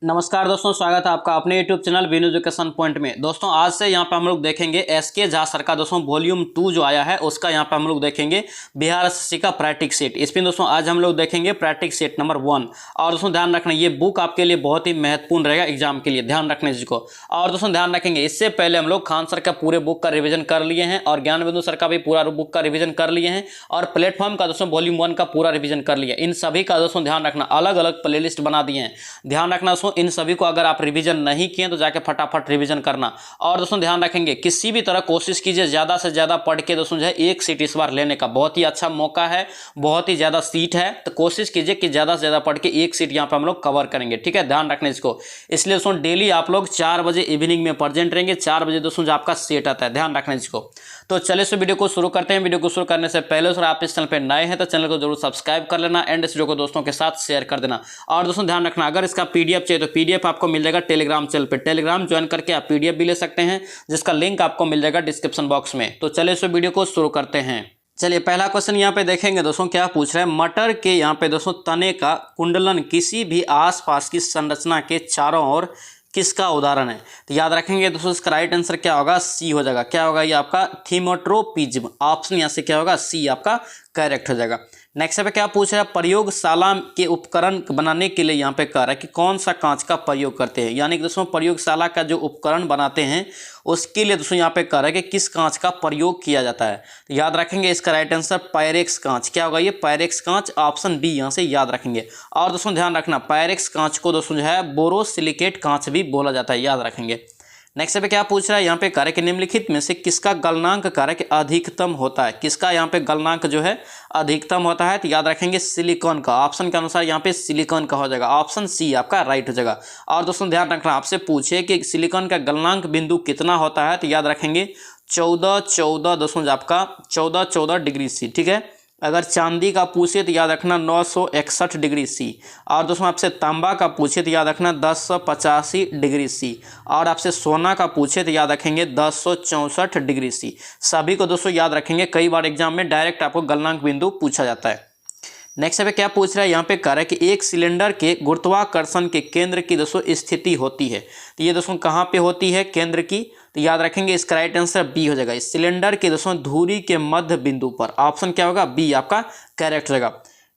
नमस्कार दोस्तों, स्वागत है आपका अपने YouTube channel win education point में। दोस्तों आज से यहाँ पे हम लोग देखेंगे एसके झा सर का दोस्तों वॉल्यूम 2 जो आया है उसका यहाँ पे हम लोग देखेंगे बिहार एसएससी का प्रैक्टिस सेट। इसमें दोस्तों आज हम लोग देखेंगे प्रैक्टिस सेट नंबर 1। और दोस्तों ध्यान रखना, ये बुक आपके लिए बहुत ही महत्वपूर्ण रहेगा एग्जाम के लिए, ध्यान रखने इसको। और दोस्तों ध्यान रखेंगे, इससे पहले हम लोग खान सर का पूरे बुक का रिविजन कर लिए हैं और ज्ञान बिंदु सर का भी पूरा बुक का रिविजन कर लिए हैं और प्लेटफॉर्म का दोस्तों वॉल्यूम 1 का पूरा रिविजन कर लिया। इन सभी का दोस्तों ध्यान रखना अलग अलग प्ले लिस्ट बना दिए हैं। ध्यान रखना दोस्तों, इन सभी को अगर आप रिवीजन नहीं किए तो जाके फटाफट रिवीजन करना। और दोस्तों ध्यान रखेंगे, किसी भी तरह कोशिश कीजिए ज्यादा से ज्यादा पढ़ के दोस्तों जो है एक सीट इस बार लेने का बहुत ही अच्छा मौका है, बहुत ही ज्यादा सीट है, तो कोशिश कीजिए कि ज्यादा से ज्यादा पढ़ के एक सीट यहाँ पे हम लोग कवर करेंगे। ठीक है, ध्यान रखना इसको। इसलिए दोस्तों डेली आप लोग 4 बजे इवनिंग में प्रेजेंट रहेंगे। 4 बजे दोस्तों जो आपका सेट आता है, ध्यान रखना इसको। तो चलिए इस वीडियो को शुरू करते हैं। वीडियो को शुरू करने से पहले सर आप इस चैनल पर नए हैं तो चैनल को जरूर सब्सक्राइब कर लेना एंड इस वीडियो को दोस्तों के साथ शेयर कर देना। और दोस्तों ध्यान रखना, अगर इसका पीडीएफ चाहिए तो पीडीएफ आपको मिल जाएगा टेलीग्राम चैनल पे। टेलीग्राम ज्वाइन करके आप पीडीएफ भी ले सकते हैं, जिसका लिंक आपको मिल जाएगा डिस्क्रिप्शन बॉक्स में। तो चलिए इस वीडियो को शुरू करते हैं। चलिए पहला क्वेश्चन यहाँ पे देखेंगे दोस्तों, क्या पूछ रहा है। मटर के यहाँ पे दोस्तों तने का कुंडलन किसी भी आसपास की संरचना के चारों ओर किसका उदाहरण है। तो याद रखेंगे दोस्तों, इसका राइट आंसर क्या होगा, सी हो जाएगा। क्या होगा ये आपका थीमोट्रोपिज्म। ऑप्शन यहाँ से क्या होगा, सी आपका करेक्ट हो जाएगा। नेक्स्ट पे क्या पूछ रहा है, प्रयोगशाला के उपकरण बनाने के लिए यहाँ पे कह रहा है कि कौन सा कांच का प्रयोग करते हैं। यानी कि दोस्तों प्रयोगशाला का जो उपकरण बनाते हैं उसके लिए दोस्तों यहाँ पे कह रहा है कि किस कांच का प्रयोग किया जाता है। तो याद रखेंगे इसका राइट आंसर पायरेक्स कांच। क्या होगा ये, पायरेक्स कांच। ऑप्शन बी यहाँ से याद रखेंगे। और दोस्तों ध्यान रखना, पायरेक्स कांच को दोस्तों जो है बोरोसिलिकेट कांच भी बोला जाता है, याद रखेंगे। नेक्स्ट पे क्या पूछ रहा है, यहाँ पे कार्य के निम्नलिखित में से किसका गलनांक कार्य के अधिकतम होता है। किसका यहाँ पे गलनांक जो है अधिकतम होता है। तो याद रखेंगे सिलिकॉन का। ऑप्शन के अनुसार यहाँ पे सिलिकॉन का हो जाएगा। ऑप्शन सी आपका राइट हो जाएगा। और दोस्तों ध्यान रखना, आपसे पूछे कि सिलिकॉन का गलनांक बिंदु कितना होता है, तो याद रखेंगे 14 दोस्तों आपका 14 डिग्री सी। ठीक है, अगर चांदी का पूछे तो याद रखना 961 डिग्री सी। और दोस्तों आपसे तांबा का पूछे तो याद रखना 1085 डिग्री सी। और आपसे सोना का पूछे तो याद रखेंगे 1064 डिग्री सी। सभी को दोस्तों याद रखेंगे, कई बार एग्जाम में डायरेक्ट आपको गलनांक बिंदु पूछा जाता है। नेक्स्ट पे क्या पूछ रहा है, यहाँ पे कह रहा है कि एक सिलेंडर के गुरुत्वाकर्षण के केंद्र की दोस्तों स्थिति होती है। तो ये दोस्तों कहाँ पे होती है केंद्र की, तो याद रखेंगे इसका राइट आंसर बी हो जाएगा। इस सिलेंडर के दोस्तों धुरी के मध्य बिंदु पर। ऑप्शन क्या होगा, बी आपका करेक्ट हो जाएगा।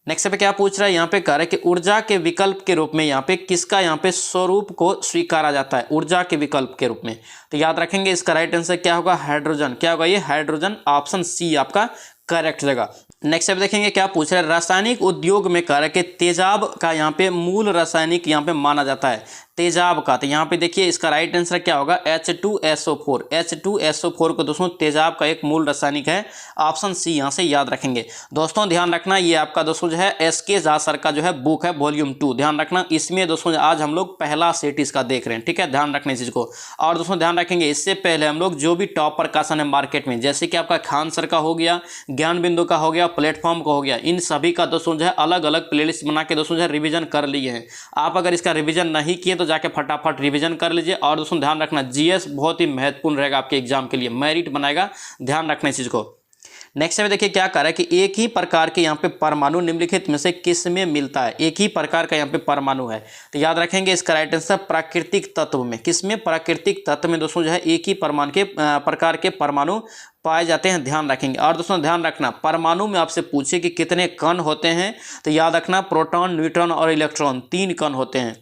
नेक्स्ट पे क्या पूछ रहा है, यहाँ पे कह रहा है कि ऊर्जा के विकल्प के रूप में यहाँ पे किसका यहाँ पे स्वरूप को स्वीकारा जाता है, ऊर्जा के विकल्प के रूप में। तो याद रखेंगे इसका राइट आंसर क्या होगा, हाइड्रोजन। क्या होगा ये, हाइड्रोजन। ऑप्शन सी आपका करेक्ट जगह। नेक्स्ट अब देखेंगे क्या पूछ रहा है, रासायनिक उद्योग में कह रहा है कि तेजाब का यहाँ पे मूल रासायनिक यहाँ पे माना जाता है, तेजाब का। तो यहाँ पे देखिए इसका राइट आंसर क्या होगा, H2SO4। H2SO4 को दोस्तों तेजाब का एक मूल रासायनिक है। ऑप्शन सी यहाँ से याद रखेंगे। दोस्तों ध्यान रखना, ये आपका दोस्तों जो है एसके झा सर का जो है बुक है वॉल्यूम 2। ध्यान रखना, इसमें दोस्तों आज हम लोग पहला सेट इसका देख रहे हैं। ठीक है, ध्यान रखना इस चीज को। और दोस्तों ध्यान रखेंगे, इससे पहले हम लोग जो भी टॉप प्रकाशन है मार्केट में, जैसे कि आपका खान सर का हो गया, ज्ञान बिंदु का हो गया, प्लेटफॉर्म का हो गया, इन सभी का दोस्तों जो है अलग अलग प्लेलिस्ट बना के दोस्तों जो है रिवीजन कर लिए हैं। आप अगर इसका रिवीजन नहीं किए तो जाके फटाफट रिवीजन कर लीजिए। और दोस्तों ध्यान रखना, जीएस बहुत ही महत्वपूर्ण रहेगा आपके एग्जाम के लिए, मेरिट बनाएगा, ध्यान रखना इस चीज को। नेक्स्ट में देखिए क्या कह रहा है कि एक ही प्रकार के यहाँ पे परमाणु निम्नलिखित में से किस में मिलता है। एक ही प्रकार का यहाँ पे परमाणु है, तो याद रखेंगे इसका राइट आंसर प्राकृतिक तत्व में। किसमें, प्राकृतिक तत्व में दोस्तों जो है एक ही प्रकार के परमाणु पाए जाते हैं, ध्यान रखेंगे। और दोस्तों ध्यान रखना, परमाणु में आपसे पूछे कि कितने कण होते हैं, तो याद रखना प्रोटॉन, न्यूट्रॉन और इलेक्ट्रॉन 3 कण होते हैं।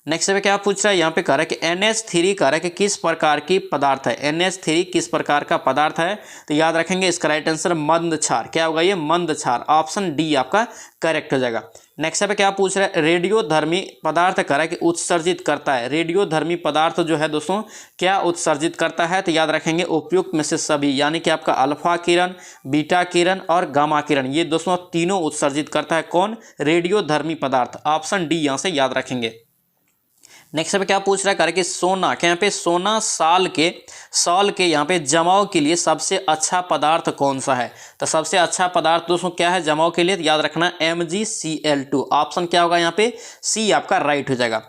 नेक्स्ट पे क्या पूछ रहा है, यहाँ पे कह रहा है कि NH3 कह रहा है कि किस प्रकार की पदार्थ है। NH3 किस प्रकार का पदार्थ है, तो याद रखेंगे इसका राइट आंसर मंद क्षार। क्या होगा ये, मंद क्षार। ऑप्शन डी आपका करेक्ट हो जाएगा। नेक्स्ट पे क्या पूछ रहा है, रेडियोधर्मी पदार्थ कह रहा है कि उत्सर्जित करता है। रेडियोधर्मी पदार्थ जो है दोस्तों क्या उत्सर्जित करता है, तो याद रखेंगे उपयुक्त में से सभी, यानी कि आपका अल्फा किरण, बीटा किरण और गामा किरण, ये दोस्तों तीनों उत्सर्जित करता है। कौन, रेडियोधर्मी पदार्थ। ऑप्शन डी यहाँ से याद रखेंगे। नेक्स्ट पे क्या पूछ रहा है कि सोना, क्या यहाँ पे सोना साल के यहाँ पे जमाव के लिए सबसे अच्छा पदार्थ कौन सा है। तो सबसे अच्छा पदार्थ दोस्तों क्या है जमाव के लिए, तो याद रखना MgCl2। ऑप्शन क्या होगा यहाँ पे, सी आपका राइट हो जाएगा।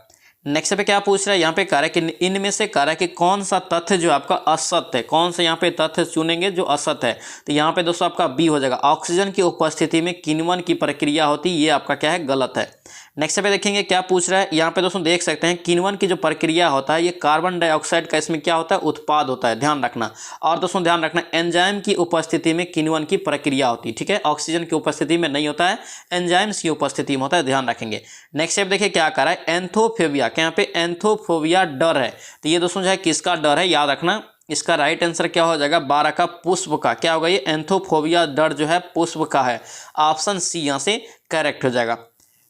नेक्स्ट पे क्या पूछ रहा है, यहाँ पे कह रहा है कि इनमें से कह रहा है कि कौन सा तथ्य जो आपका असत्य है, कौन सा यहाँ पे तथ्य चुनेंगे जो असत्य है। तो यहाँ पे दोस्तों आपका बी हो जाएगा, ऑक्सीजन की उपस्थिति में किण्वन की प्रक्रिया होती है, ये आपका क्या है, गलत है। नेक्स्ट पे देखेंगे क्या पूछ रहा है। यहाँ पे दोस्तों देख सकते हैं किण्वन की जो प्रक्रिया होता है ये कार्बन डाइऑक्साइड का इसमें क्या होता है, उत्पाद होता है, ध्यान रखना। और दोस्तों ध्यान रखना एंजाइम की उपस्थिति में किण्वन की प्रक्रिया होती है, ठीक है, ऑक्सीजन की उपस्थिति में नहीं होता है, एंजाइम्स की उपस्थिति में होता है, ध्यान रखेंगे। नेक्स्ट स्टेप देखिए क्या कर रहा है, एंथोफोबिया, क्या यहाँ पे एंथोफोबिया डर है, तो ये दोस्तों जो है किसका डर है, याद रखना। इसका राइट आंसर क्या हो जाएगा, 12 का पुष्प का। क्या होगा, ये एंथोफोबिया डर जो है पुष्प का है, ऑप्शन सी यहाँ से करेक्ट हो जाएगा।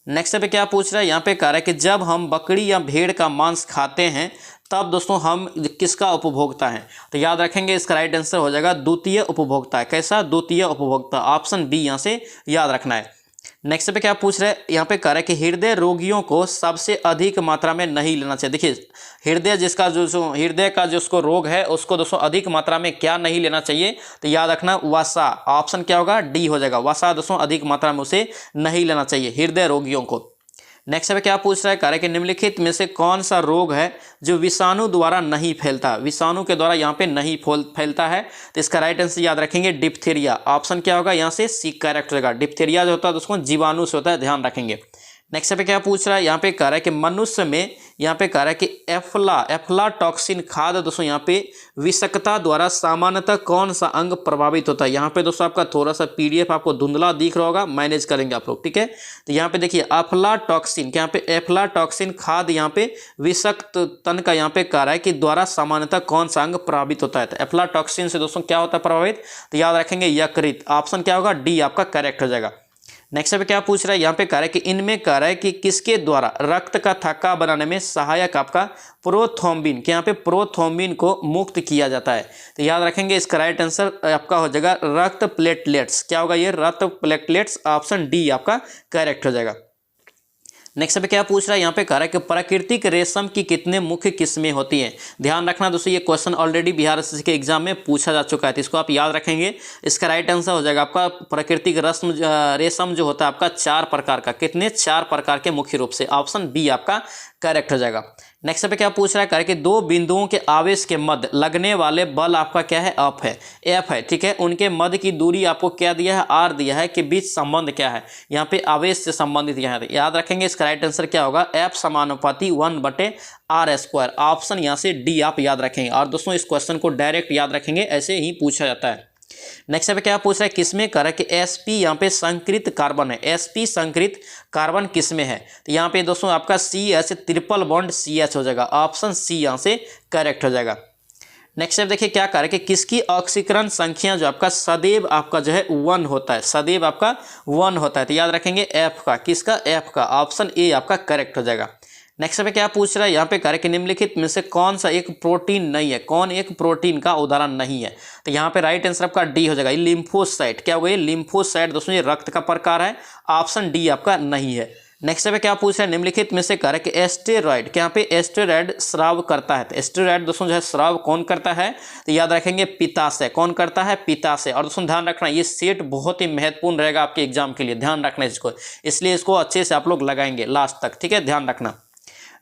नेक्स्ट पे क्या पूछ रहा है, यहाँ पे कह रहा है कि जब हम बकरी या भेड़ का मांस खाते हैं तब दोस्तों हम किसका उपभोक्ता हैं, तो याद रखेंगे इसका राइट आंसर हो जाएगा द्वितीय उपभोक्ता। कैसा, द्वितीय उपभोक्ता, ऑप्शन बी यहाँ से याद रखना है। नेक्स्ट पे क्या पूछ रहे हैं, यहाँ पे कह रहा है कि हृदय रोगियों को सबसे अधिक मात्रा में नहीं लेना चाहिए। देखिए हृदय जिसका जो हृदय का जिसको रोग है उसको दोस्तों अधिक मात्रा में क्या नहीं लेना चाहिए, तो याद रखना वसा, ऑप्शन क्या होगा, डी हो जाएगा। वसा दोस्तों अधिक मात्रा में उसे नहीं लेना चाहिए हृदय रोगियों को। नेक्स्ट पे क्या पूछ रहा है, कह रहा है कि निम्नलिखित में से कौन सा रोग है जो विषाणु द्वारा नहीं फैलता, विषाणु के द्वारा यहाँ पे नहीं फैलता है, तो इसका राइट आंसर याद रखेंगे डिप्थीरिया, ऑप्शन क्या होगा यहाँ से सी करेक्ट होगा। डिप्थीरिया जो होता है दोस्तों जीवाणु से होता है, ध्यान रखेंगे। नेक्स्ट पे क्या पूछ रहा है, यहाँ पे कह रहा है कि मनुष्य में, यहाँ पे कह रहा है कि एफ्लाटॉक्सिन खाद्य दोस्तों यहाँ पे विषाक्तता द्वारा सामान्यतः कौन सा अंग प्रभावित होता है। यहाँ पे दोस्तों आपका थोड़ा सा पीडीएफ आपको धुंधला दिख रहा होगा, मैनेज करेंगे आप लोग, ठीक है। तो यहाँ पे देखिए एफ्लाटॉक्सिन, यहाँ पे एफ्लाटॉक्सिन खाद्य यहाँ पे विषाक्त तन का यहाँ पे कह रहा है कि द्वारा सामान्यतः कौन सा अंग प्रभावित होता है। तो एफ्लाटॉक्सिन से दोस्तों क्या होता है प्रभावित, तो याद रखेंगे यकृत, ऑप्शन क्या होगा, डी आपका करेक्ट हो जाएगा। नेक्स्ट पे क्या पूछ रहा है, यहाँ पे कह रहा है कि इनमें कह रहा है कि किसके द्वारा रक्त का थक्का बनाने में सहायक आपका प्रोथ्रोम्बिन, कि यहाँ पे प्रोथ्रोम्बिन को मुक्त किया जाता है, तो याद रखेंगे इसका राइट आंसर आपका हो जाएगा रक्त प्लेटलेट्स। क्या होगा ये, रक्त प्लेटलेट्स, ऑप्शन डी आपका करेक्ट हो जाएगा। नेक्स्ट पे क्या पूछ रहा है, यहाँ पे कह रहा है कि प्राकृतिक रेशम की कितने मुख्य किस्में होती हैं। ध्यान रखना दोस्तों ये क्वेश्चन ऑलरेडी बिहार एसएससी के एग्जाम में पूछा जा चुका है, तो इसको आप याद रखेंगे। इसका राइट आंसर हो जाएगा आपका प्राकृतिक रेशम जो होता है आपका 4 प्रकार का, कितने, 4 प्रकार के मुख्य रूप से, ऑप्शन बी आपका करेक्ट हो जाएगा। नेक्स्ट पे क्या पूछ रहा है, कह रहा है कि 2 बिंदुओं के आवेश के मध्य लगने वाले बल आपका क्या है, एफ है, ठीक है। उनके मध्य की दूरी आपको क्या दिया है, आर दिया है, कि बीच संबंध क्या है, यहाँ पे आवेश से संबंधित यहाँ है, याद रखेंगे इसका राइट आंसर क्या होगा, एफ समानुपाती 1/r², ऑप्शन यहाँ से डी आप याद रखेंगे। और दोस्तों इस क्वेश्चन को डायरेक्ट याद रखेंगे, ऐसे ही पूछा जाता है। नेक्स्ट पे क्या पूछ रहा है, किसमें कर कि sp यहाँ पे संकृत कार्बन है, sp संकृत कार्बन किसमें है, तो यहाँ पे दोस्तों आपका CH ट्रिपल बॉन्ड CH हो जाएगा, ऑप्शन सी यहाँ से करेक्ट हो जाएगा। नेक्स्ट देखिए क्या कर कि किसकी ऑक्सीकरण संख्या जो आपका सदैव आपका जो है 1 होता है, सदैव आपका 1 होता है, तो याद रखेंगे F का, किसका, F का, ऑप्शन ए आपका करेक्ट हो जाएगा। नेक्स्ट पे क्या पूछ रहा है, यहाँ पे कह रहा है कि निम्नलिखित में से कौन सा एक प्रोटीन नहीं है, कौन एक प्रोटीन का उदाहरण नहीं है, तो यहाँ पे राइट आंसर आपका डी हो जाएगा, लिम्फोसाइट। क्या होगा ये, लिम्फोसाइट दोस्तों ये रक्त का प्रकार है, ऑप्शन डी आपका नहीं है। नेक्स्ट पे क्या पूछ रहा है, निम्नलिखित में से कह रहा है कि एस्टेरॉयड, क्या यहाँ पे एस्टेरॉयड स्राव करता है, तो एस्टेरॉयड दोस्तों जो है स्राव कौन करता है, तो याद रखेंगे पित्ताशय, कौन करता है, पित्ताशय। और दोस्तों ध्यान रखना ये सेट बहुत ही महत्वपूर्ण रहेगा आपके एग्जाम के लिए, ध्यान रखना इसको, इसलिए इसको अच्छे से आप लोग लगाएंगे लास्ट तक, ठीक है, ध्यान रखना।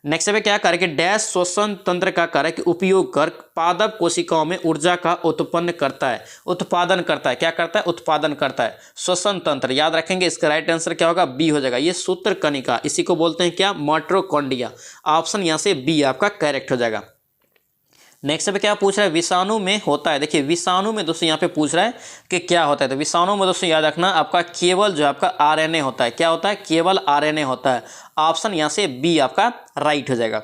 नेक्स्ट पे क्या करे कि डैश श्वसन तंत्र का कार्य कि उपयोग कर पादप कोशिकाओं में ऊर्जा का उत्पन्न करता है, उत्पादन करता है, क्या करता है, उत्पादन करता है, श्वसन तंत्र, याद रखेंगे इसका राइट आंसर क्या होगा, बी हो जाएगा। ये सूत्र कणिका, इसी को बोलते हैं क्या, माइटोकॉन्ड्रिया, ऑप्शन यहाँ से बी आपका करेक्ट हो जाएगा। नेक्स्ट पे क्या पूछ रहा है, विषाणु में होता है, देखिए विषाणु में दोस्तों यहाँ पे पूछ रहा है कि क्या होता है, तो विषाणु में दोस्तों याद रखना आपका केवल जो आपका आरएनए होता है, क्या होता है, केवल आरएनए होता है, ऑप्शन यहाँ से बी आपका राइट हो जाएगा।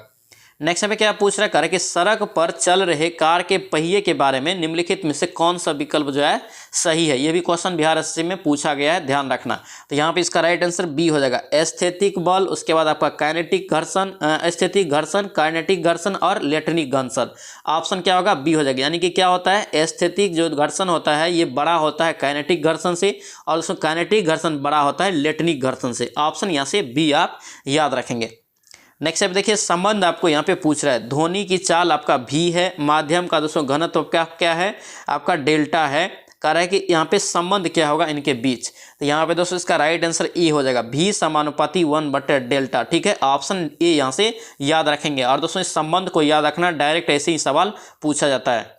नेक्स्ट पे क्या पूछ रहा है, करें कि सड़क पर चल रहे कार के पहिए के बारे में निम्नलिखित में से कौन सा विकल्प जो है सही है, ये भी क्वेश्चन बिहार एसएससी में पूछा गया है, ध्यान रखना। तो यहाँ पे इसका राइट आंसर बी हो जाएगा, एस्थेटिक बल, उसके बाद आपका काइनेटिक घर्षण, एस्थेटिक घर्षण, काइनेटिक घर्षण और इलेक्ट्रॉनिक घर्षण, ऑप्शन क्या होगा, बी हो जाएगा। यानी कि क्या होता है, एस्थेटिक जो घर्षण होता है ये बड़ा होता है काइनेटिक घर्षण से, और उसमें काइनेटिक घर्षण बड़ा होता है इलेक्ट्रॉनिक घर्षण से, ऑप्शन यहाँ से बी आप याद रखेंगे। नेक्स्ट अब देखिए संबंध आपको यहाँ पे पूछ रहा है, ध्वनि की चाल आपका भी है, माध्यम का दोस्तों घनत्व क्या है आपका डेल्टा है, कह रहा है कि यहाँ पे संबंध क्या होगा इनके बीच, तो यहाँ पे दोस्तों इसका राइट आंसर ए हो जाएगा, भी समानुपाती 1/डेल्टा, ठीक है, ऑप्शन ए यहाँ से याद रखेंगे। और दोस्तों इस संबंध को याद रखना, डायरेक्ट ऐसे ही सवाल पूछा जाता है।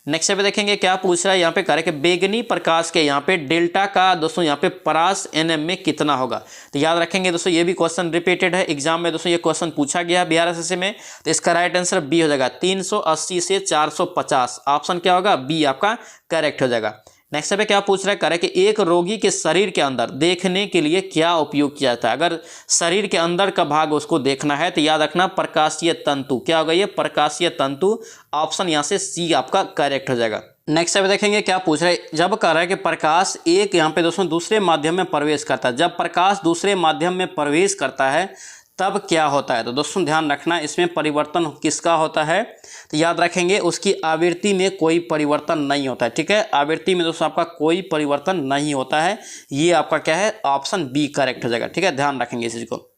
नेक्स्ट पे देखेंगे क्या पूछ रहा है यहाँ पे, कह रहा है कि बेगनी प्रकाश के यहाँ पे डेल्टा का दोस्तों यहाँ पे परास एनएम में कितना होगा। तो याद रखेंगे दोस्तों, ये भी क्वेश्चन रिपीटेड है एग्जाम में दोस्तों, ये क्वेश्चन पूछा गया बिहार एसएससी में। तो इसका राइट आंसर बी हो जाएगा, 380 से 450। ऑप्शन क्या होगा, बी आपका करेक्ट हो जाएगा। नेक्स्ट पे क्या पूछ रहा है, कह रहा है कि एक रोगी के शरीर के अंदर देखने के लिए क्या उपयोग किया जाता है। अगर शरीर के अंदर का भाग उसको देखना है तो याद रखना प्रकाशीय तंतु। क्या होगा ये, प्रकाशीय तंतु। ऑप्शन यहाँ से सी आपका करेक्ट हो जाएगा। नेक्स्ट पे देखेंगे क्या पूछ रहा है, जब कह रहा है कि प्रकाश एक यहाँ पे दोस्तों दूसरे माध्यम में प्रवेश करता है, जब प्रकाश दूसरे माध्यम में प्रवेश करता है तब क्या होता है। तो दोस्तों ध्यान रखना, इसमें परिवर्तन किसका होता है, तो याद रखेंगे उसकी आवृत्ति में कोई परिवर्तन नहीं होता है। ठीक है, आवृत्ति में दोस्तों आपका कोई परिवर्तन नहीं होता है। ये आपका क्या है, ऑप्शन बी करेक्ट हो जाएगा। ठीक है, ध्यान रखेंगे इस चीज़ को।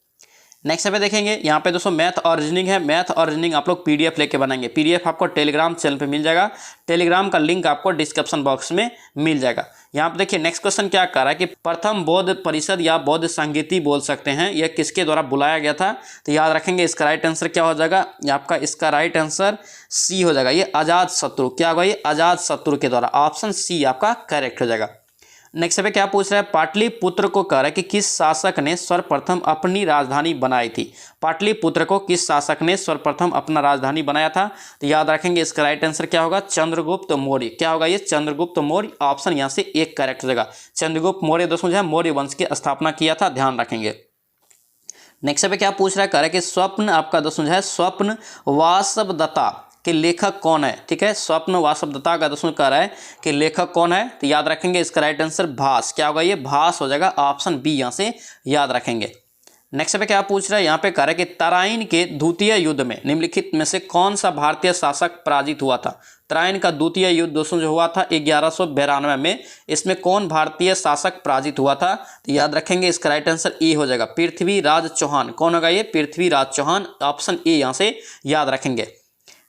नेक्स्ट पे देखेंगे यहाँ पे दोस्तों मैथ और रीजनिंग है। मैथ और रीजनिंग आप लोग पीडीएफ लेके बनाएंगे। पीडीएफ आपको टेलीग्राम चैनल पे मिल जाएगा। टेलीग्राम का लिंक आपको डिस्क्रिप्शन बॉक्स में मिल जाएगा। यहाँ पे देखिए नेक्स्ट क्वेश्चन क्या कर रहा है कि प्रथम बौद्ध परिषद या बौद्ध संगीति बोल सकते हैं, यह किसके द्वारा बुलाया गया था। तो याद रखेंगे इसका राइट आंसर क्या हो जाएगा, आपका इसका राइट आंसर सी हो जाएगा। ये अजात शत्रु, क्या होगा ये, अजात शत्रु के द्वारा। ऑप्शन सी आपका करेक्ट हो जाएगा। नेक्स्ट पे क्या पूछ रहा है, पाटलिपुत्र को कह रहा है कि किस शासक ने सर्वप्रथम अपनी राजधानी बनाई थी। पाटलिपुत्र को किस शासक ने सर्वप्रथम अपना राजधानी बनाया था। तो याद रखेंगे इसका राइट आंसर क्या होगा, चंद्रगुप्त मौर्य। क्या होगा ये, चंद्रगुप्त मौर्य। ऑप्शन यहाँ से एक करेक्ट हो जाएगा। चंद्रगुप्त मौर्य दोस्तों जो है मौर्य वंश की स्थापना किया था, ध्यान रखेंगे। नेक्स्ट पे क्या पूछ रहा है, कह रहा है कि स्वप्न आपका दोस्तों जो है स्वप्न वासवदत्ता कि लेखक कौन है। ठीक है, स्वप्न वासवदत्ता का दोस्तों कह रहा है कि लेखक कौन है। तो याद रखेंगे इसका राइट आंसर भास। क्या होगा ये, भास हो जाएगा। ऑप्शन बी यहाँ से याद रखेंगे। नेक्स्ट पे क्या पूछ रहा है, यहाँ पे कह रहा है कि तराइन के द्वितीय युद्ध में निम्नलिखित में से कौन सा भारतीय शासक पराजित हुआ था। तराइन का द्वितीय युद्ध दोस्तों जो हुआ था 1192 में, इसमें कौन भारतीय शासक पराजित हुआ था। तो याद रखेंगे इसका राइट आंसर ए हो जाएगा, पृथ्वीराज चौहान। कौन होगा ये, पृथ्वीराज चौहान। ऑप्शन ए यहाँ से याद रखेंगे।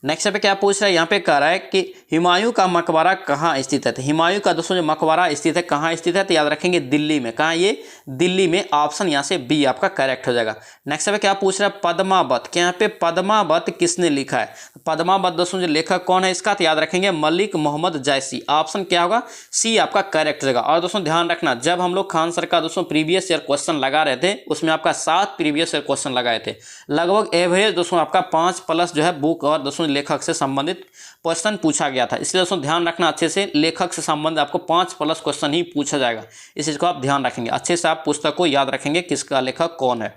नेक्स्ट पे क्या पूछ रहा है, यहाँ पे कह रहा है कि हुमायूं का मकबरा कहाँ स्थित है। तो हुमायूं का दोस्तों जो मकबरा स्थित है कहाँ स्थित है, तो याद रखेंगे दिल्ली में। कहाँ ये, दिल्ली में। ऑप्शन यहाँ से बी आपका करेक्ट हो जाएगा। नेक्स्ट पे क्या पूछ रहा है, पद्मावत, क्या यहाँ पे पद्मावत किसने लिखा है। पद्मावत दोस्तों जो लेखक कौन है इसका, तो याद रखेंगे मलिक मोहम्मद जैसी। ऑप्शन क्या होगा, सी आपका करेक्ट हो जाएगा। और दोस्तों ध्यान रखना, जब हम लोग खान सर का दोस्तों प्रीवियस ईयर क्वेश्चन लगा रहे थे उसमें आपका 7 प्रीवियस ईयर क्वेश्चन लगाए थे। लगभग एवरेज दोस्तों आपका 5+ जो है बुक और दोस्तों लेखक से संबंधित क्वेश्चन पूछा गया था। इसलिए दोस्तों ध्यान रखना अच्छे से, लेखक से संबंधित आपको 5+ क्वेश्चन ही पूछा जाएगा। इस चीज को आप ध्यान रखेंगे अच्छे से, आप पुस्तक को याद रखेंगे किसका लेखक कौन है।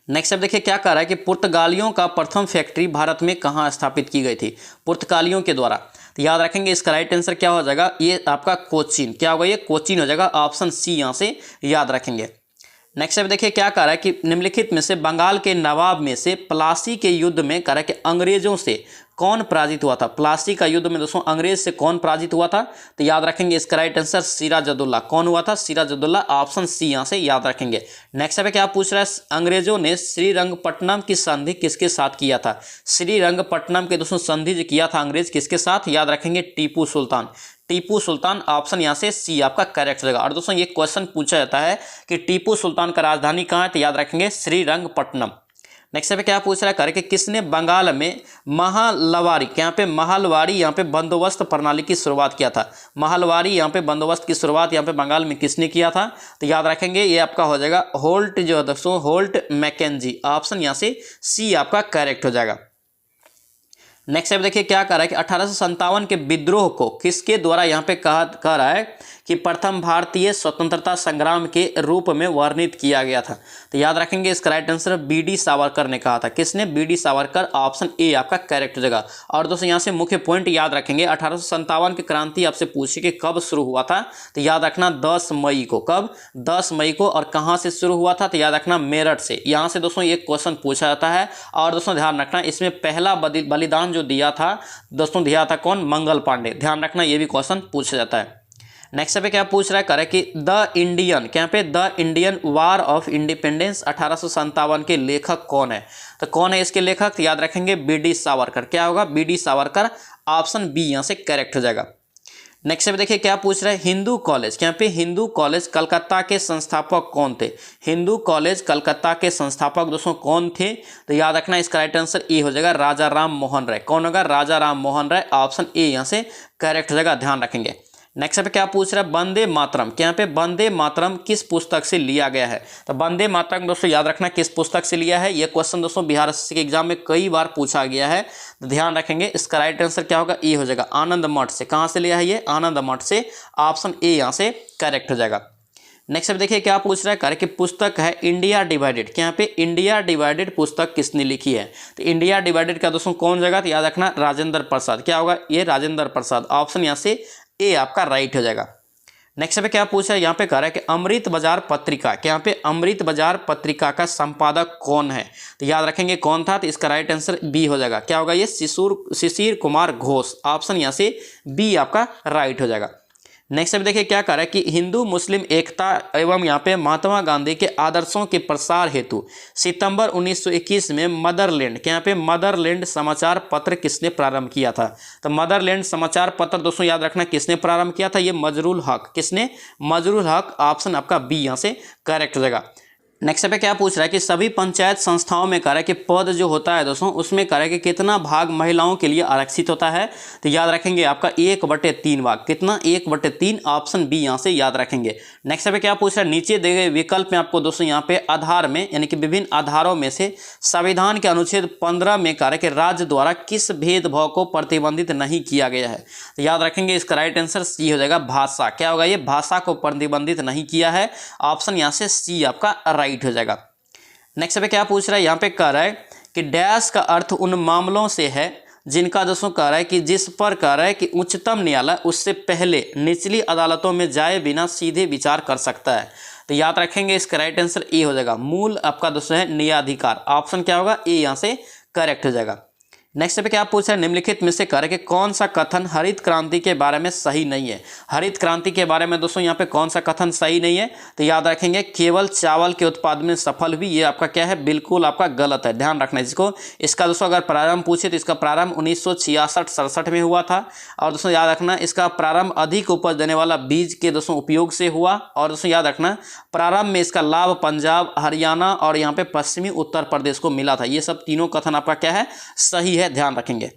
नेक्स्ट अब देखिए क्या कह रहा है कि पुर्तगालियों का प्रथम फैक्ट्री भारत में कहाँ स्थापित की गई थी, पुर्तगालियों के द्वारा। तो याद रखेंगे इसका राइट आंसर क्या हो जाएगा, ये आपका कोचीन। क्या होगा ये, कोचीन हो जाएगा। ऑप्शन सी यहाँ से याद रखेंगे। नेक्स्ट अब देखिए क्या कह रहा है कि निम्नलिखित में से बंगाल के नवाब में से प्लासी के युद्ध में कह रहा है कि अंग्रेजों से कौन पराजित हुआ था। प्लासी का युद्ध में दोस्तों अंग्रेज से कौन पराजित हुआ था। तो याद रखेंगे इसका राइट आंसर सिराजुद्दौला। कौन हुआ था, सिराजुद्दौला। ऑप्शन सी यहाँ से याद रखेंगे। नेक्स्ट पे क्या पूछ रहा है, अंग्रेजों ने श्रीरंगपट्टनम की संधि किसके साथ किया था। श्रीरंगपट्टनम के दोस्तों संधि जो किया था अंग्रेज किसके साथ, याद रखेंगे टीपू सुल्तान। टीपू सुल्तान। ऑप्शन यहाँ से सी आपका करेक्ट हो जाएगा। और दोस्तों ये क्वेश्चन पूछा जाता है कि टीपू सुल्तान का राजधानी कहाँ है, तो याद रखेंगे श्रीरंगपट्टनम। नेक्स्ट पे क्या पूछ रहा है कि किसने बंगाल में महालवारी, यहाँ पे महालवारी यहाँ पे बंदोबस्त प्रणाली की शुरुआत किया था। महालवारी यहाँ पे बंदोबस्त की शुरुआत यहाँ पे बंगाल में किसने किया था। तो याद रखेंगे ये आपका हो जाएगा होल्ट, जो है दोस्तों होल्ट मैकेंजी। ऑप्शन यहाँ से सी आपका करेक्ट हो जाएगा। नेक्स्ट अब देखिए क्या कह रहा है कि 1857 के विद्रोह को किसके द्वारा यहाँ पे कह रहा है कि प्रथम भारतीय स्वतंत्रता संग्राम के रूप में वर्णित किया गया था। तो याद रखेंगे इसका राइट आंसर बी.डी. सावरकर ने कहा था। किसने, बी.डी. सावरकर। ऑप्शन ए आपका करेक्ट हो जाएगा। और दोस्तों यहाँ से मुख्य पॉइंट याद रखेंगे, 1857 की क्रांति आपसे पूछे कि कब शुरू हुआ था। तो याद रखना 10 मई को। कब, 10 मई को। और कहाँ से शुरू हुआ था, तो याद रखना मेरठ से। यहाँ से दोस्तों एक क्वेश्चन पूछा जाता है। और दोस्तों ध्यान रखना इसमें पहला बलिदान जो दिया था दोस्तों, दिया था कौन, मंगल पांडे। ध्यान रखना ये भी क्वेश्चन पूछा जाता है। नेक्स्ट पे क्या पूछ रहा है, करे कि द इंडियन, क्या पे the Indian war of independence 1857 के लेखक कौन है। तो कौन है इसके लेखक, तो याद रखेंगे बी.डी. सावरकर। क्या होगा, बी.डी. सावरकर। ऑप्शन बी यहाँ से करेक्ट हो जाएगा। नेक्स्ट पे देखिए क्या पूछ रहा है, हिंदू कॉलेज, यहाँ पे हिंदू कॉलेज कलकत्ता के संस्थापक कौन थे। हिंदू कॉलेज कलकत्ता के संस्थापक दोस्तों कौन थे, तो याद रखना इसका राइट आंसर ए हो जाएगा राजा राम मोहन राय। कौन होगा, राजा राम मोहन राय, ऑप्शन ए यहाँ से करेक्ट हो जाएगा, ध्यान रखेंगे। नेक्स्ट पे क्या पूछ रहा है, वंदे मातरम, यहाँ पे वंदे मातरम किस पुस्तक से लिया गया है। तो वंदे मातरम दोस्तों याद रखना किस पुस्तक से लिया है, ये क्वेश्चन दोस्तों बिहार एसएससी के एग्जाम में कई बार पूछा गया है, तो ध्यान रखेंगे। इसका राइट आंसर क्या होगा, ए हो जाएगा, आनंद मठ से। कहाँ से लिया है ये, आनंद मठ से, ऑप्शन ए यहाँ से करेक्ट हो जाएगा। नेक्स्ट देखिए क्या पूछ रहा है, कार्य की पुस्तक है इंडिया डिवाइडेड, यहाँ पे इंडिया डिवाइडेड पुस्तक किसने लिखी है। तो इंडिया डिवाइडेड का दोस्तों कौन जगह, तो याद रखना राजेंद्र प्रसाद। क्या होगा, ये राजेंद्र प्रसाद, ऑप्शन यहाँ से ए आपका राइट हो जाएगा। नेक्स्ट पे क्या पूछा है, यहाँ पे कह रहा है कि अमृत बाजार पत्रिका, कि यहाँ पे अमृत बाजार पत्रिका का संपादक कौन है। तो याद रखेंगे कौन था, तो इसका राइट आंसर बी हो जाएगा। क्या होगा, ये शिशिर कुमार घोष, ऑप्शन यहाँ से बी आपका राइट हो जाएगा। नेक्स्ट अब देखिए क्या कह रहा है कि हिंदू मुस्लिम एकता एवं यहाँ पे महात्मा गांधी के आदर्शों के प्रसार हेतु सितंबर 1921 में मदरलैंड, के यहाँ पे मदरलैंड समाचार पत्र किसने प्रारंभ किया था। तो मदरलैंड समाचार पत्र दोस्तों याद रखना किसने प्रारंभ किया था, ये मजरूल हक। किसने, मजरूल हक, ऑप्शन आपका बी यहाँ से करेक्ट हो जाएगा। नेक्स्ट पे क्या पूछ रहा है कि सभी पंचायत संस्थाओं में कह रहा है कि पद जो होता है दोस्तों उसमें कह रहा है कि कितना भाग महिलाओं के लिए आरक्षित होता है। तो याद रखेंगे आपका 1/3 भाग, कितना 1/3, ऑप्शन बी यहाँ से याद रखेंगे। नेक्स्ट पे क्या पूछ रहा है, नीचे दिए गए विकल्प में आपको दोस्तों यहाँ पे आधार में यानी कि विभिन्न आधारों में से संविधान के अनुच्छेद 15 में कह रहा है कि राज्य द्वारा किस भेदभाव को प्रतिबंधित नहीं किया गया है। तो याद रखेंगे इसका राइट आंसर सी हो जाएगा, भाषा। क्या होगा, ये भाषा को प्रतिबंधित नहीं किया है, ऑप्शन यहाँ से सी आपका राइट हो जाएगा। नेक्स्ट पे क्या पूछ रहा है, यहाँ पे कह रहा है कि डैश का अर्थ उन मामलों से है जिनका दोस्तों कह रहा है कि जिस पर कह रहा है कि उच्चतम न्यायालय उससे पहले निचली अदालतों में जाए बिना सीधे विचार कर सकता है। तो याद रखेंगे इसका राइट आंसर ए हो जाएगा, मूल आपका दोस्तों है न्यायाधिकार, ऑप्शन क्या होगा, ए यहाँ से करेक्ट हो जाएगा। नेक्स्ट पे क्या पूछा है, निम्नलिखित में से कह रहा है कि कौन सा कथन हरित क्रांति के बारे में सही नहीं है। हरित क्रांति के बारे में दोस्तों यहाँ पे कौन सा कथन सही नहीं है, तो याद रखेंगे केवल चावल के उत्पादन में सफल हुई, ये आपका क्या है, बिल्कुल आपका गलत है, ध्यान रखना इसको। इसका दोस्तों अगर प्रारंभ पूछे तो इसका प्रारंभ 1966-67 में हुआ था, और दोस्तों याद रखना इसका प्रारंभ अधिक उपज देने वाला बीज के दोस्तों उपयोग से हुआ, और दोस्तों याद रखना प्रारंभ में इसका लाभ पंजाब, हरियाणा और यहाँ पे पश्चिमी उत्तर प्रदेश को मिला था। ये सब तीनों कथन आपका क्या है, सही है, ध्यान रखेंगे।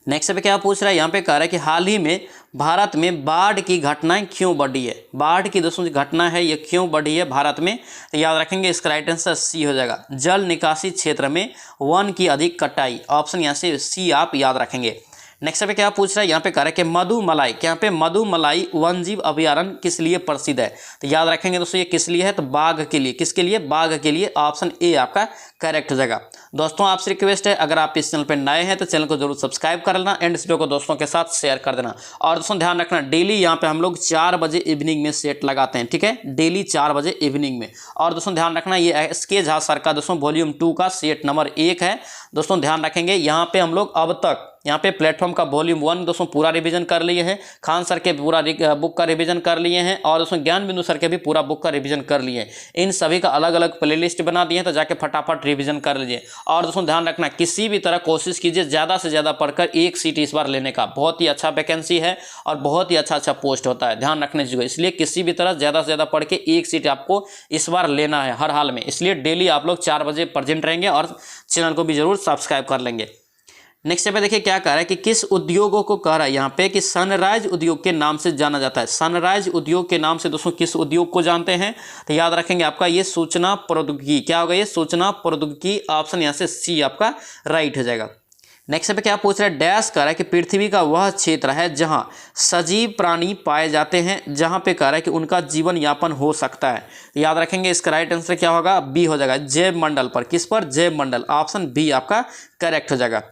नेक्स्ट पे क्या पूछ रहा है, यहाँ पे कह रहा है कि हाल ही में भारत में बाढ़ की घटनाएं क्यों बढ़ी है। बाढ़ की दोस्तों जो घटना है ये क्यों बढ़ी है भारत में, तो याद रखेंगे इसका राइट आंसर सी हो जाएगा, जल निकासी क्षेत्र में वन की अधिक कटाई, ऑप्शन यहाँ से सी आप याद रखेंगे। नेक्स्ट पे क्या पूछ रहा है, यहाँ पे कह रहा है कि मधुमलाई, यहाँ पे मधुमलाई वन्यजीव अभयारण्य किस लिए प्रसिद्ध है। तो याद रखेंगे दोस्तों ये किस लिए है, तो बाघ के लिए। किसके लिए, बाघ के लिए, ऑप्शन ए आपका करेक्ट हो जाएगा। दोस्तों आपसे रिक्वेस्ट है अगर आप इस चैनल पर नए हैं तो चैनल को जरूर सब्सक्राइब कर लेना एंड इस वीडियो को दोस्तों के साथ शेयर कर देना। और दोस्तों ध्यान रखना डेली यहाँ पे हम लोग 4 बजे इवनिंग में सेट लगाते हैं, ठीक है, डेली 4 बजे इवनिंग में। और दोस्तों ध्यान रखना ये एसके झा सर का दोस्तों वॉल्यूम 2 का सेट नंबर 1 है। दोस्तों ध्यान रखेंगे यहाँ पे हम लोग अब तक यहाँ पे प्लेटफॉर्म का वॉल्यूम 1 दोस्तों पूरा रिवीजन कर लिए हैं, खान सर के पूरा बुक का रिवीजन कर लिए हैं, और दोस्तों ज्ञान बिंदु सर के भी पूरा बुक का रिवीजन कर लिए हैं। इन सभी का अलग अलग प्लेलिस्ट बना दिए हैं, तो जाके फटाफट रिवीजन कर लीजिए। और दोस्तों ध्यान रखना किसी भी तरह कोशिश कीजिए ज़्यादा से ज़्यादा पढ़कर एक सीट इस बार लेने का, बहुत ही अच्छा वैकेंसी है और बहुत ही अच्छा पोस्ट होता है, ध्यान रखने चाहिए। इसलिए किसी भी तरह ज़्यादा से ज़्यादा पढ़ के एक सीट आपको इस बार लेना है हर हाल में। इसलिए डेली आप लोग 4 बजे प्रेजेंट रहेंगे और चैनल को भी जरूर सब्सक्राइब कर लेंगे। नेक्स्ट पे देखिए क्या कह रहा है कि किस उद्योगों को कह रहा है यहाँ पे कि सनराइज उद्योग के नाम से जाना जाता है। सनराइज उद्योग के नाम से दोस्तों किस उद्योग को जानते हैं, तो याद रखेंगे आपका ये सूचना प्रौद्योगिकी। क्या होगा, ये सूचना प्रौद्योगिकी, ऑप्शन यहाँ से सी आपका राइट हो जाएगा। नेक्स्ट पे क्या पूछ रहा है, डैश कह रहा है कि पृथ्वी का वह क्षेत्र है जहां सजीव प्राणी पाए जाते हैं, जहां पे कह रहा है कि उनका जीवन यापन हो सकता है। तो याद रखेंगे इसका राइट आंसर क्या होगा, बी हो जाएगा, जैव मंडल पर। किस पर, जैव मंडल, ऑप्शन बी आपका करेक्ट हो जाएगा।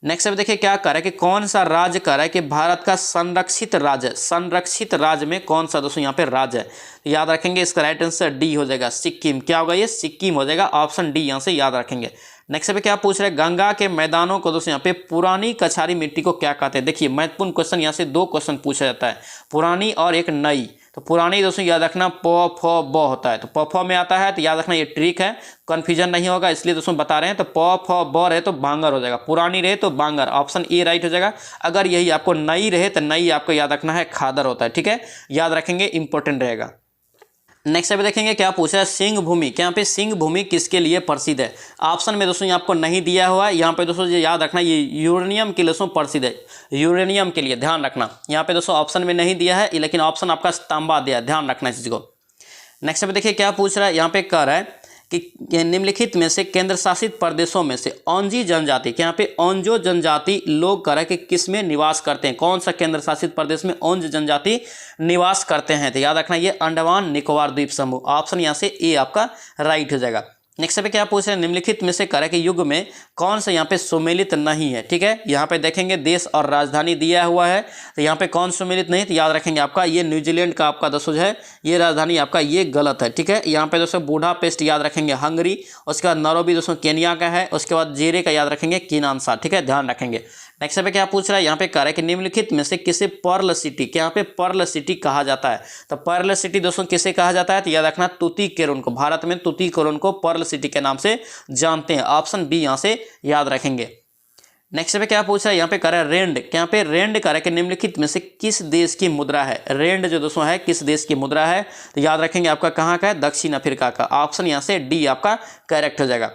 नेक्स्ट अब देखिए क्या कह रहा है कि कौन सा राज्य कह रहा है कि भारत का संरक्षित राज्य, संरक्षित राज्य में कौन सा दोस्तों यहाँ पे राज्य है। तो याद रखेंगे इसका राइट आंसर डी हो जाएगा, सिक्किम। क्या होगा, ये सिक्किम हो जाएगा, ऑप्शन डी यहाँ से याद रखेंगे। नेक्स्ट पे क्या पूछ रहे हैं, गंगा के मैदानों को दोस्तों यहाँ पे पुरानी कछारी मिट्टी को क्या कहते हैं। देखिए महत्वपूर्ण क्वेश्चन, यहाँ से 2 क्वेश्चन पूछा जाता है, पुरानी और एक नई। तो पुरानी दोस्तों याद रखना प फ ब होता है, तो प फ में आता है, तो याद रखना ये ट्रिक है, कन्फ्यूजन नहीं होगा इसलिए दोस्तों बता रहे हैं। तो प फ ब रहे तो बांगर हो जाएगा, पुरानी रहे तो बांगर, ऑप्शन ए राइट हो जाएगा। अगर यही आपको नई रहे तो नई आपको याद रखना है खादर होता है, ठीक है, याद रखेंगे, इंपॉर्टेंट रहेगा। नेक्स्ट अभी देखेंगे क्या पूछा है, सिंह भूमि, क्या यहाँ पे सिंह भूमि किसके लिए प्रसिद्ध है। ऑप्शन में दोस्तों ये आपको नहीं दिया हुआ है, यहाँ पे दोस्तों ये याद रखना ये यूरेनियम के लिए दोस्तों प्रसिद्ध है, यूरेनियम के लिए ध्यान रखना। यहाँ पे दोस्तों ऑप्शन में नहीं दिया है, लेकिन ऑप्शन आपका तांबा दिया है, ध्यान रखना इस चीज़ को। नेक्स्ट अभी देखिए क्या पूछ रहा है, यहाँ पे कह रहा है कि निम्नलिखित में से केंद्र शासित प्रदेशों में से ओंजी जनजाति, क्या यहाँ पे ओंजो जनजाति लोग कह रहा है कि किस में निवास करते हैं, कौन सा केंद्र शासित प्रदेश में ओंज जनजाति निवास करते हैं। तो याद रखना ये अंडमान निकोबार द्वीप समूह, ऑप्शन यहाँ से ए आपका राइट हो जाएगा। नेक्स्ट पे क्या पूछ रहे हैं, निम्नलिखित में से कह के युग में कौन सा यहाँ पे सुमेलित नहीं है, ठीक है, यहाँ पे देखेंगे देश और राजधानी दिया हुआ है, तो यहाँ पे कौन सुमेलित नहीं, तो याद रखेंगे आपका ये न्यूजीलैंड का आपका दोस्तों है, ये राजधानी आपका ये गलत है, ठीक है। यहाँ पे दोस्तों बुडापेस्ट याद रखेंगे हंगरी, उसके बाद नैरोबी दोस्तों केनिया का है, उसके बाद जेरे का याद रखेंगे किनानसा, ठीक है, ध्यान रखेंगे। नेक्स्ट पे क्या पूछ रहा है, यहाँ पे कह रहा है कि निम्नलिखित में से किसे पर्ल सिटी, क्या यहाँ पे पर्ल सिटी कहा जाता है। तो पर्ल सिटी दोस्तों किसे कहा जाता है, तो याद रखना तुतीकोरिन को, भारत में तुतीकोरिन को पर्ल सिटी के नाम से जानते हैं, ऑप्शन बी यहाँ से याद रखेंगे। नेक्स्ट पे क्या पूछ रहा है, यहाँ पे कह रहा है रेंड, क्या यहाँ पे रेंड कह रहा है कि निम्नलिखित में से किस देश की मुद्रा है। रेंड जो दोस्तों है किस देश की मुद्रा है, तो याद रखेंगे आपका कहाँ का है, दक्षिण अफ्रीका का, ऑप्शन यहाँ से डी आपका करेक्ट हो जाएगा।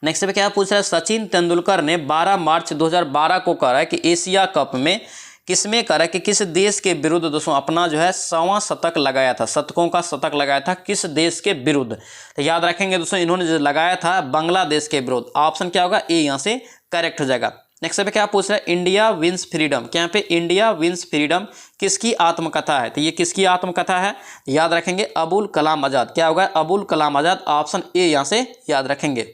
नेक्स्ट पे क्या पूछ रहा है, सचिन तेंदुलकर ने 12 मार्च 2012 को कहा है कि एशिया कप में किसमें कहा है कि किस देश के विरुद्ध दोस्तों अपना जो है 100वां शतक लगाया था, शतकों का शतक लगाया था, किस देश के विरुद्ध। तो याद रखेंगे दोस्तों इन्होंने जो लगाया था बांग्लादेश के विरुद्ध, ऑप्शन क्या होगा, ए यहाँ से करेक्ट हो जाएगा। नेक्स्ट पे क्या पूछ रहा है, इंडिया विंस फ्रीडम, क्या यहाँ पे इंडिया विंस फ्रीडम किसकी आत्मकथा है, तो ये किसकी आत्मकथा है, याद रखेंगे अबुल कलाम आज़ाद, क्या होगा अबुल कलाम आज़ाद, ऑप्शन ए यहाँ से याद रखेंगे।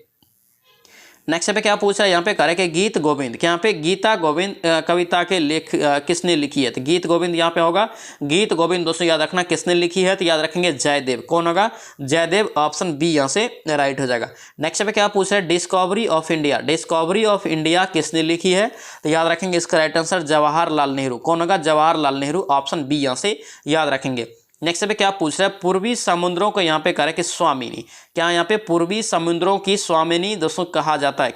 नेक्स्ट पे क्या पूछ रहा है, यहाँ पे कह रहा है कि गीत गोविंद, क्या यहाँ पे गीता गोविंद कविता के लेख किसने लिखी है, तो गीत गोविंद यहाँ पे होगा, गीत गोविंद दोस्तों याद रखना किसने लिखी है, तो याद रखेंगे जयदेव, कौन होगा जयदेव, ऑप्शन बी यहाँ से राइट हो जाएगा। नेक्स्ट पे क्या पूछ रहा है, discovery of India, discovery of India किसने लिखी है, तो याद रखेंगे इसका राइट आंसर जवाहरलाल नेहरू, कौन होगा जवाहरलाल नेहरू, ऑप्शन बी यहाँ से याद रखेंगे। नेक्स्ट पे क्या पूछ रहा है, पूर्वी समुद्रों को यहाँ पे कह रहा है कि स्वामिनी, क्या यहाँ पे पूर्वी समुद्रों की स्वामिनी दोस्तों कहा जाता है,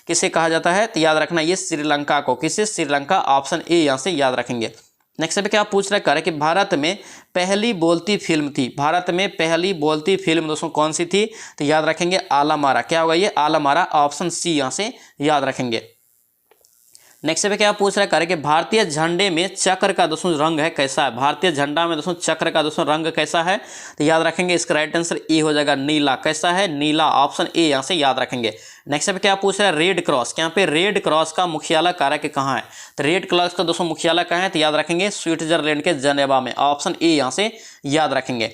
किसे कहा जाता है, तो याद रखना ये श्रीलंका को, किसे श्रीलंका, ऑप्शन ए यहाँ से याद रखेंगे। नेक्स्ट पे क्या पूछ रहा है, कह रहा है कि भारत में पहली बोलती फिल्म थी, भारत में पहली बोलती फिल्म दोस्तों कौन सी थी, तो याद रखेंगे आलमारा, क्या होगा ये आलमारा, ऑप्शन सी यहाँ से याद रखेंगे। नेक्स्ट पे क्या पूछ रहा है, कह रहे कि भारतीय झंडे में चक्र का दोस्तों रंग है कैसा है, भारतीय झंडा में दोस्तों चक्र का दोस्तों रंग कैसा है, तो याद रखेंगे इसका राइट आंसर ए हो जाएगा नीला, कैसा है नीला, ऑप्शन ए यहाँ से याद रखेंगे। नेक्स्ट पे क्या पूछ रहा है, रेड क्रॉस, क्या यहाँ पे रेड क्रॉस का मुख्यालय कार्य के कहाँ है, तो रेड क्रॉस का दोस्तों मुख्यालय कहाँ है, तो याद रखेंगे स्विट्जरलैंड के जनेवा में, ऑप्शन ए यहाँ से याद रखेंगे।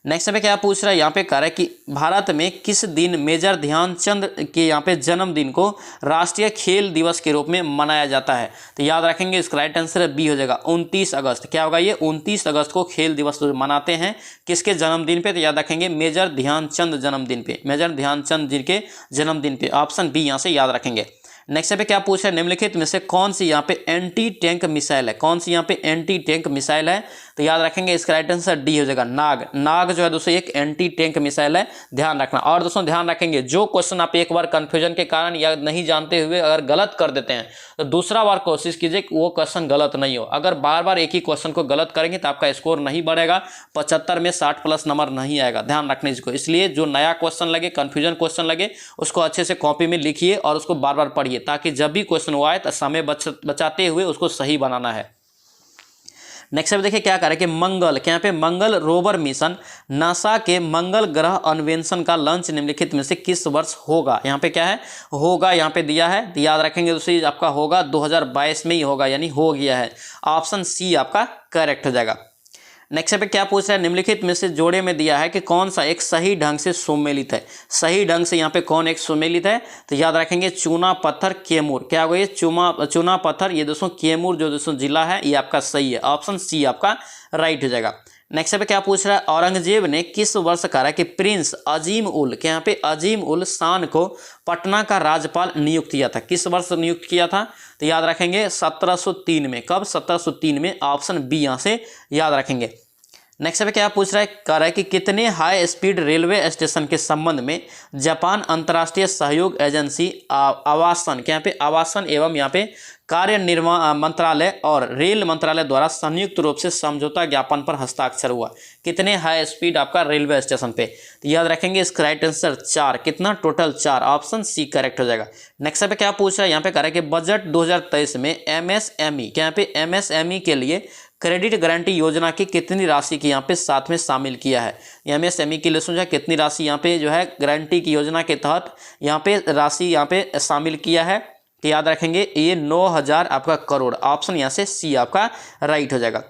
नेक्स्ट पे क्या पूछ रहा है, यहाँ पे कह रहा है कि भारत में किस दिन मेजर ध्यानचंद के यहाँ पे जन्मदिन को राष्ट्रीय खेल दिवस के रूप में मनाया जाता है, तो याद रखेंगे इसका राइट आंसर बी हो जाएगा 29 अगस्त, क्या होगा ये 29 अगस्त को खेल दिवस मनाते हैं, किसके जन्मदिन पे, तो याद रखेंगे मेजर ध्यानचंद जन्मदिन पे, मेजर ध्यानचंद जी के जन्मदिन पे, ऑप्शन बी यहाँ से याद रखेंगे। नेक्स्ट पे क्या पूछ रहा है, निम्नलिखित में से कौन सी यहाँ पे एंटी टैंक मिसाइल है, कौन सी यहाँ पे एंटी टैंक मिसाइल है, तो याद रखेंगे इसका राइट आंसर डी हो जाएगा नाग, नाग जो है दोस्तों एक एंटी टैंक मिसाइल है, ध्यान रखना। और दोस्तों ध्यान रखेंगे जो क्वेश्चन आप एक बार कंफ्यूजन के कारण या नहीं जानते हुए अगर गलत कर देते हैं तो दूसरा बार कोशिश कीजिए कि वो क्वेश्चन गलत नहीं हो, अगर बार बार एक ही क्वेश्चन को गलत करेंगे तो आपका स्कोर नहीं बढ़ेगा, 75 में 60 प्लस नंबर नहीं आएगा, ध्यान रखने इसको। इसलिए जो नया क्वेश्चन लगे, कंफ्यूजन क्वेश्चन लगे, उसको अच्छे से कॉपी में लिखिए और उसको बार बार पढ़िए, ताकि जब भी क्वेश्चन वो आए तो समय बचाते हुए उसको सही बनाना है। नेक्स्ट अब देखिए क्या कह रहा है कि मंगल, क्या यहाँ पे मंगल रोवर मिशन नासा के मंगल ग्रह अन्वेषण का लॉन्च निम्नलिखित में से किस वर्ष होगा, यहाँ पे क्या है होगा, यहाँ पे दिया है, तो याद रखेंगे दोस्तों आपका होगा 2022 में ही होगा, यानी हो गया है, ऑप्शन सी आपका करेक्ट हो जाएगा। नेक्स्ट पे क्या पूछ रहा है, निम्नलिखित में से जोड़े में दिया है कि कौन सा एक सही ढंग से सुमेलित है, सही ढंग से यहाँ पे कौन एक सुमेलित है, तो याद रखेंगे चूना पत्थर कैमूर, क्या होगा ये चूना पत्थर, ये दोस्तों कैमूर जो दोस्तों जिला है ये आपका सही है, ऑप्शन सी आपका राइट हो जाएगा। नेक्स्ट पे क्या पूछ रहा है, औरंगजेब ने किस वर्ष कहा कि प्रिंस अजीम उल, क्या यहाँ पे अजीम उल शान को पटना का राज्यपाल नियुक्त किया था, किस वर्ष नियुक्त किया था? तो याद रखेंगे 1703 में। कब? 1703 में। ऑप्शन बी यहाँ से याद रखेंगे। नेक्स्ट पे क्या पूछ रहा है, कह रहा है कि कितने हाई स्पीड रेलवे स्टेशन के संबंध में जापान अंतर्राष्ट्रीय सहयोग एजेंसी आवासन, क्या यहाँ पे आवासन एवं यहाँ पे कार्य निर्माण मंत्रालय और रेल मंत्रालय द्वारा संयुक्त रूप से समझौता ज्ञापन पर हस्ताक्षर हुआ? कितने हाई स्पीड आपका रेलवे स्टेशन पे? तो याद रखेंगे इसका राइट आंसर 4। कितना? टोटल 4। ऑप्शन सी करेक्ट हो जाएगा। नेक्स्ट पे क्या पूछ रहा है, यहाँ पे कह रहा है कि बजट 2023 में एमएसएमई, क्या यहाँ पे एमएसएमई के लिए क्रेडिट गारंटी योजना की कितनी राशि की यहाँ पे साथ में शामिल किया है? एमएसएमई के लिए समझा कितनी राशि यहाँ पे जो है गारंटी की योजना के तहत यहाँ पे राशि यहाँ पे शामिल किया है? तो याद रखेंगे ये 9000 आपका करोड़। ऑप्शन यहाँ से सी आपका राइट हो जाएगा।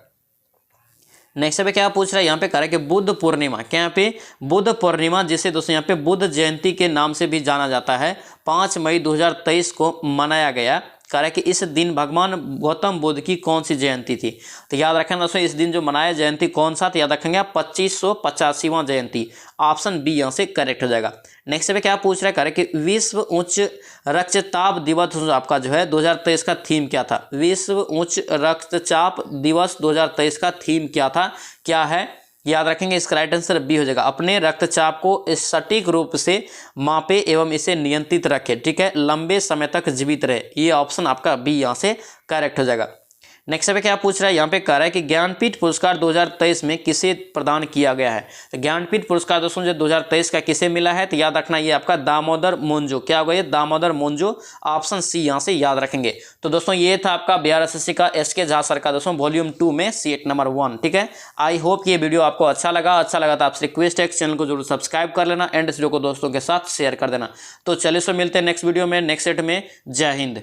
नेक्स्ट पे क्या पूछ रहा है, यहाँ पे कह रहा है कि बुद्ध पूर्णिमा, क्या यहाँ पे बुद्ध पूर्णिमा जिसे दोस्तों यहाँ पे बुद्ध जयंती के नाम से भी जाना जाता है, 5 मई 2023 को मनाया गया। कह रहा है कि इस दिन भगवान गौतम बुद्ध की कौन सी जयंती थी? तो याद रखेंगे दोस्तों इस दिन जो मनाया जयंती कौन सा? तो याद रखेंगे आप 2585वां जयंती। ऑप्शन बी यहाँ से करेक्ट हो जाएगा। नेक्स्ट पे क्या पूछ रहा है, कह रहा है कि विश्व उच्च रक्तचाप दिवस आपका जो है 2023 का थीम क्या था? विश्व उच्च रक्तचाप दिवस 2023 का थीम क्या था, क्या है? याद रखेंगे इसका राइट आंसर बी हो जाएगा। अपने रक्तचाप को सटीक रूप से मापे एवं इसे नियंत्रित रखे, ठीक है, लंबे समय तक जीवित रहे। ये ऑप्शन आपका बी यहाँ से करेक्ट हो जाएगा। नेक्स्ट पे क्या पूछ रहा है, यहाँ पे कह रहा है कि ज्ञानपीठ पुरस्कार 2023 में किसे प्रदान किया गया है? तो ज्ञानपीठ पुरस्कार दोस्तों जो 2023 का किसे मिला है? तो याद रखना ये आपका दामोदर मुंजो, क्या होगा ये? दामोदर मुंजो। ऑप्शन सी यहाँ से याद रखेंगे। तो दोस्तों ये था आपका बिहार एसएससी का एसके झा सर का दोस्तों वॉल्यूम 2 में सीट नंबर 1, ठीक है। आई होप ये वीडियो आपको अच्छा लगा तो आपसे रिक्वेस्ट है चैनल को जरूर सब्सक्राइब कर लेना एंड इस वीडियो को दोस्तों के साथ शेयर कर देना। तो चलिए सो मिलते हैं नेक्स्ट वीडियो में, नेक्स्ट सेट में। जय हिंद।